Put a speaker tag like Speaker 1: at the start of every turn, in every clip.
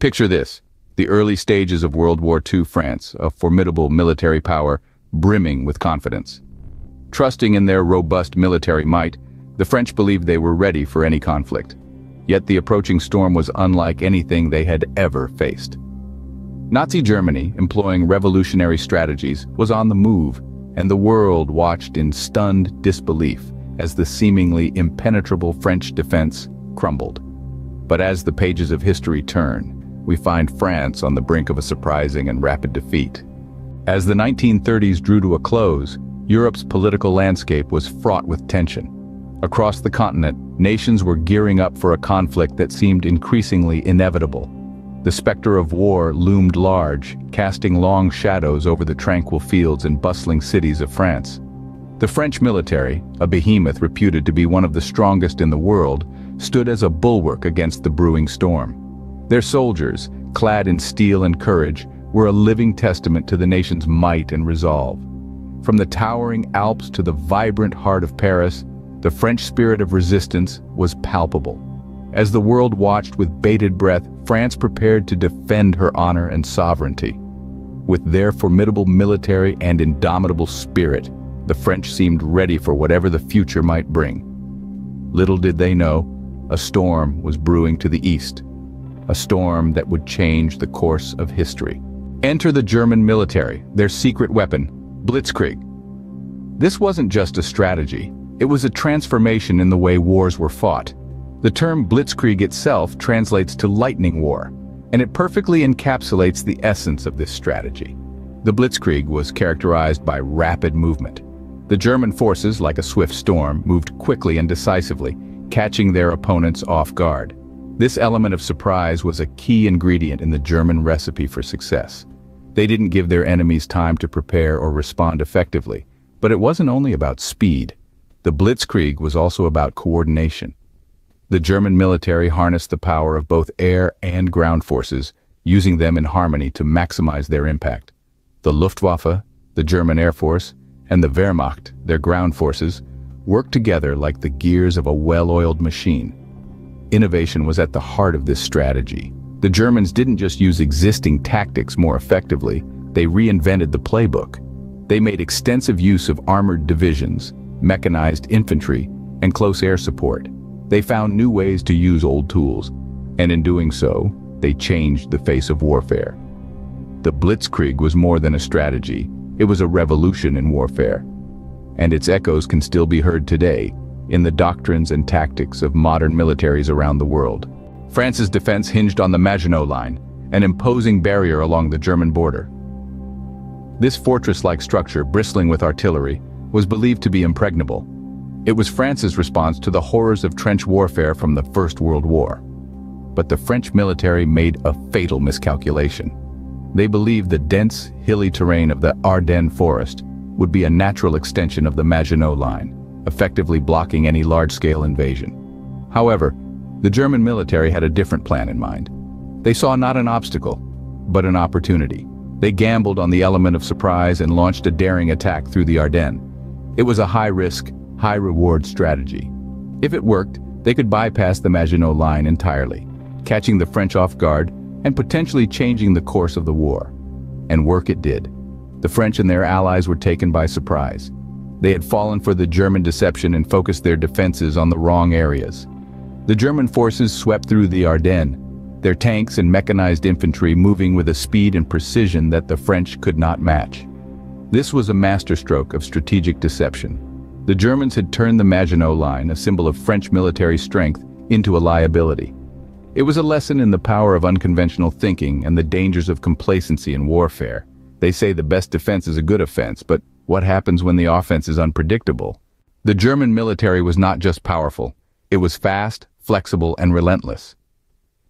Speaker 1: Picture this, the early stages of World War II France, a formidable military power brimming with confidence. Trusting in their robust military might, the French believed they were ready for any conflict. Yet the approaching storm was unlike anything they had ever faced. Nazi Germany, employing revolutionary strategies, was on the move, and the world watched in stunned disbelief as the seemingly impenetrable French defense crumbled. But as the pages of history turn, we find France on the brink of a surprising and rapid defeat. As the 1930s drew to a close, Europe's political landscape was fraught with tension. Across the continent, nations were gearing up for a conflict that seemed increasingly inevitable. The specter of war loomed large, casting long shadows over the tranquil fields and bustling cities of France. The French military, a behemoth reputed to be one of the strongest in the world, stood as a bulwark against the brewing storm. Their soldiers, clad in steel and courage, were a living testament to the nation's might and resolve. From the towering Alps to the vibrant heart of Paris, the French spirit of resistance was palpable. As the world watched with bated breath, France prepared to defend her honor and sovereignty. With their formidable military and indomitable spirit, the French seemed ready for whatever the future might bring. Little did they know, a storm was brewing to the east, a storm that would change the course of history. Enter the German military, their secret weapon, Blitzkrieg. This wasn't just a strategy, it was a transformation in the way wars were fought. The term Blitzkrieg itself translates to lightning war, and it perfectly encapsulates the essence of this strategy. The Blitzkrieg was characterized by rapid movement. The German forces, like a swift storm, moved quickly and decisively, catching their opponents off guard. This element of surprise was a key ingredient in the German recipe for success. They didn't give their enemies time to prepare or respond effectively, but it wasn't only about speed. The Blitzkrieg was also about coordination. The German military harnessed the power of both air and ground forces, using them in harmony to maximize their impact. The Luftwaffe, the German Air Force, and the Wehrmacht, their ground forces, worked together like the gears of a well-oiled machine. Innovation was at the heart of this strategy. The Germans didn't just use existing tactics more effectively, they reinvented the playbook. They made extensive use of armored divisions, mechanized infantry, and close air support. They found new ways to use old tools, and in doing so, they changed the face of warfare. The Blitzkrieg was more than a strategy, it was a revolution in warfare. And its echoes can still be heard today, in the doctrines and tactics of modern militaries around the world. France's defense hinged on the Maginot Line, an imposing barrier along the German border. This fortress-like structure, bristling with artillery, was believed to be impregnable. It was France's response to the horrors of trench warfare from the First World War. But the French military made a fatal miscalculation. They believed the dense, hilly terrain of the Ardennes forest would be a natural extension of the Maginot Line, effectively blocking any large-scale invasion. However, the German military had a different plan in mind. They saw not an obstacle, but an opportunity. They gambled on the element of surprise and launched a daring attack through the Ardennes. It was a high-risk, high-reward strategy. If it worked, they could bypass the Maginot Line entirely, catching the French off guard and potentially changing the course of the war. And work it did. The French and their allies were taken by surprise. They had fallen for the German deception and focused their defenses on the wrong areas. The German forces swept through the Ardennes, their tanks and mechanized infantry moving with a speed and precision that the French could not match. This was a masterstroke of strategic deception. The Germans had turned the Maginot Line, a symbol of French military strength, into a liability. It was a lesson in the power of unconventional thinking and the dangers of complacency in warfare. They say the best defense is a good offense, but what happens when the offense is unpredictable? The German military was not just powerful, it was fast, flexible, and relentless.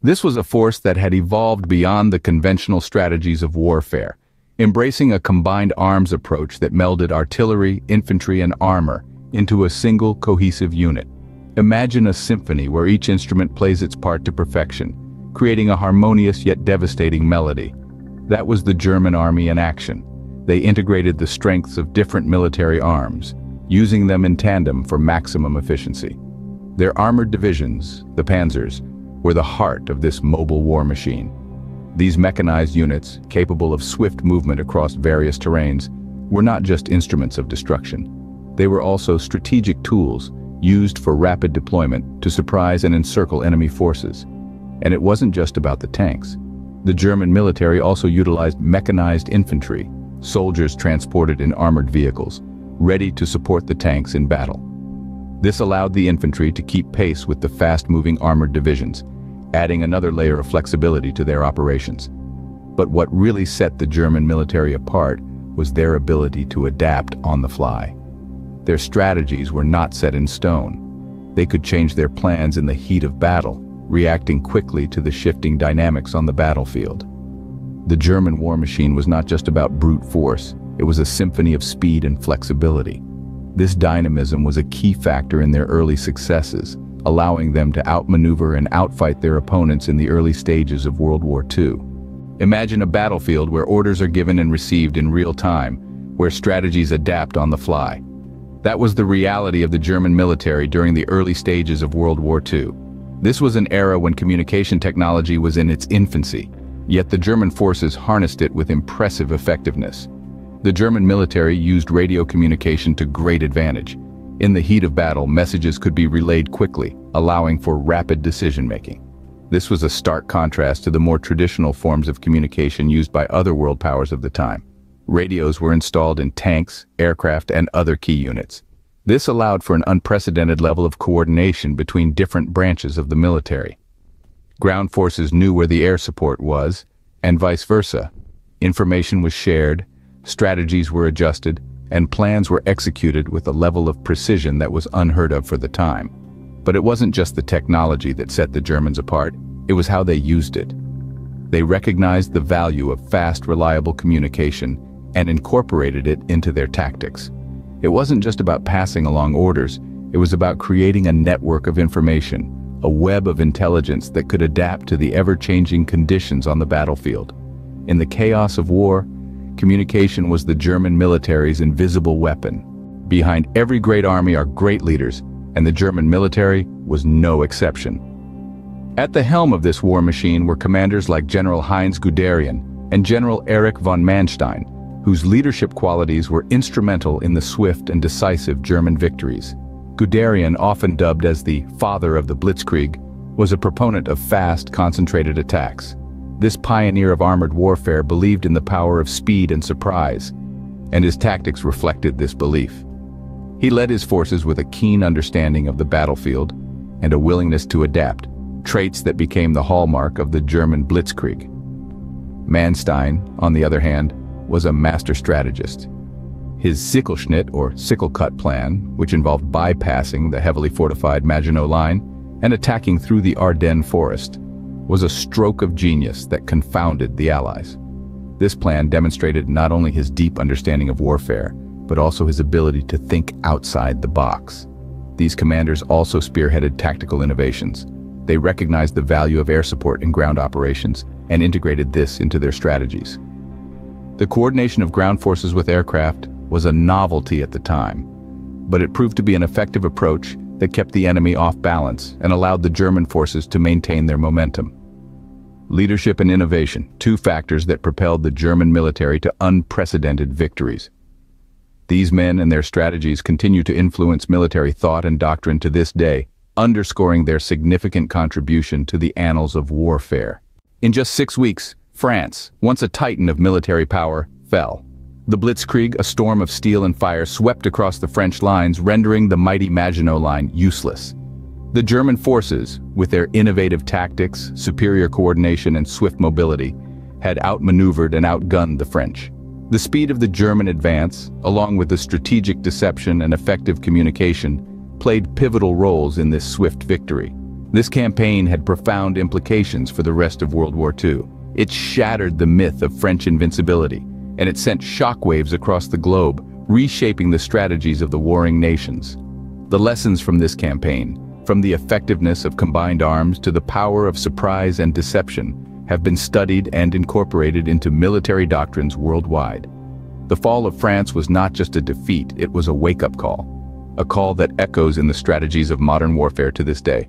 Speaker 1: This was a force that had evolved beyond the conventional strategies of warfare, embracing a combined arms approach that melded artillery, infantry, and armor into a single cohesive unit. Imagine a symphony where each instrument plays its part to perfection, creating a harmonious yet devastating melody. That was the German army in action. They integrated the strengths of different military arms, using them in tandem for maximum efficiency. Their armored divisions, the panzers, were the heart of this mobile war machine. These mechanized units, capable of swift movement across various terrains, were not just instruments of destruction. They were also strategic tools used for rapid deployment to surprise and encircle enemy forces. And it wasn't just about the tanks. The German military also utilized mechanized infantry, soldiers transported in armored vehicles, ready to support the tanks in battle. This allowed the infantry to keep pace with the fast-moving armored divisions, adding another layer of flexibility to their operations. But what really set the German military apart was their ability to adapt on the fly. Their strategies were not set in stone. They could change their plans in the heat of battle, reacting quickly to the shifting dynamics on the battlefield. The German war machine was not just about brute force, it was a symphony of speed and flexibility. This dynamism was a key factor in their early successes, allowing them to outmaneuver and outfight their opponents in the early stages of World War II. Imagine a battlefield where orders are given and received in real time, where strategies adapt on the fly. That was the reality of the German military during the early stages of World War II. This was an era when communication technology was in its infancy, yet the German forces harnessed it with impressive effectiveness. The German military used radio communication to great advantage. In the heat of battle, messages could be relayed quickly, allowing for rapid decision-making. This was a stark contrast to the more traditional forms of communication used by other world powers of the time. Radios were installed in tanks, aircraft, and other key units. This allowed for an unprecedented level of coordination between different branches of the military. Ground forces knew where the air support was, and vice versa. Information was shared, strategies were adjusted, and plans were executed with a level of precision that was unheard of for the time. But it wasn't just the technology that set the Germans apart, it was how they used it. They recognized the value of fast, reliable communication and incorporated it into their tactics. It wasn't just about passing along orders, it was about creating a network of information, a web of intelligence that could adapt to the ever-changing conditions on the battlefield. In the chaos of war, communication was the German military's invisible weapon. Behind every great army are great leaders, and the German military was no exception. At the helm of this war machine were commanders like General Heinz Guderian and General Erich von Manstein, whose leadership qualities were instrumental in the swift and decisive German victories. Guderian, often dubbed as the father of the Blitzkrieg, was a proponent of fast, concentrated attacks. This pioneer of armored warfare believed in the power of speed and surprise, and his tactics reflected this belief. He led his forces with a keen understanding of the battlefield and a willingness to adapt, traits that became the hallmark of the German Blitzkrieg. Manstein, on the other hand, was a master strategist. His Sichelschnitt, or sickle cut plan, which involved bypassing the heavily fortified Maginot Line and attacking through the Ardennes forest, was a stroke of genius that confounded the Allies. This plan demonstrated not only his deep understanding of warfare, but also his ability to think outside the box. These commanders also spearheaded tactical innovations. They recognized the value of air support in ground operations and integrated this into their strategies. The coordination of ground forces with aircraft was a novelty at the time, but it proved to be an effective approach that kept the enemy off balance and allowed the German forces to maintain their momentum. Leadership and innovation, two factors that propelled the German military to unprecedented victories. These men and their strategies continue to influence military thought and doctrine to this day, underscoring their significant contribution to the annals of warfare. In just 6 weeks, France, once a titan of military power, fell. The Blitzkrieg, a storm of steel and fire, swept across the French lines, rendering the mighty Maginot Line useless. The German forces, with their innovative tactics, superior coordination, and swift mobility, had outmaneuvered and outgunned the French. The speed of the German advance, along with the strategic deception and effective communication, played pivotal roles in this swift victory. This campaign had profound implications for the rest of World War II. It shattered the myth of French invincibility, and it sent shockwaves across the globe, reshaping the strategies of the warring nations. The lessons from this campaign, from the effectiveness of combined arms to the power of surprise and deception, have been studied and incorporated into military doctrines worldwide. The fall of France was not just a defeat, it was a wake-up call. A call that echoes in the strategies of modern warfare to this day.